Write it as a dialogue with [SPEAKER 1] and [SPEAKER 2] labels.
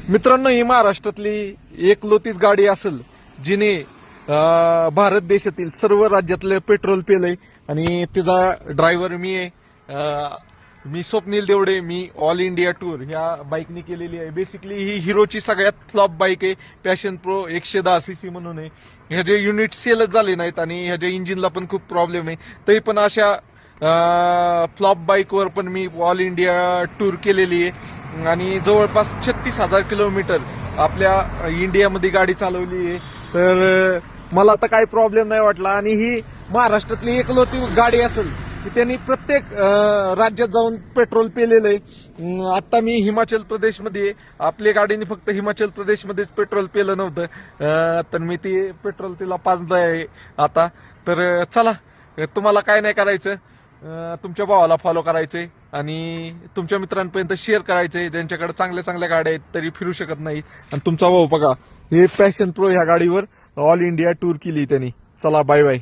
[SPEAKER 1] मित्रांनो, ही महाराष्ट्रातली एकलोतीच गाडी असेल जिने भारत देशातील सर्व राज्यातलं पेट्रोल पेलंय आणि तिचा ड्रायव्हर मी आहे. मी स्वप्नील देवडे. मी ऑल इंडिया टूर ह्या बाईकनी केलेली आहे. बेसिकली ही हिरोची सगळ्यात फ्लॉप बाईक आहे. पॅशन प्रो 110 सीसी म्हणून आहे. ह्याचे युनिट सेलच झाले नाहीत आणि ह्याच्या इंजिनला पण खूप प्रॉब्लेम आहे. तरी पण अशा फ्लॉप बाईकवर पण मी ऑल इंडिया टूर केलेली आहे आणि जवळपास 36,000 किलोमीटर आपल्या इंडियामध्ये गाडी चालवली आहे. तर मला आता काही प्रॉब्लेम नाही वाटला आणि ही महाराष्ट्रातली एकलोती गाडी असेल की त्यांनी प्रत्येक राज्यात जाऊन पेट्रोल पेलेलं आहे. आता मी हिमाचल प्रदेशमध्ये आपल्या गाडीने फक्त हिमाचल प्रदेशमध्येच पेट्रोल पेलं नव्हतं, तर मी ते पेट्रोल तिला पाजलं आहे आता. तर चला, तुम्हाला काय नाही करायचं, तुमच्या भावाला फॉलो करायचंय आणि तुमच्या मित्रांपर्यंत शेअर करायचंय ज्यांच्याकडे चांगल्या चांगल्या गाड्या आहेत तरी फिरू शकत नाही. आणि तुमचा भाऊ बघा, हे पॅशन प्रो ह्या गाडीवर ऑल इंडिया टूर केली त्यांनी. चला, बाय बाय.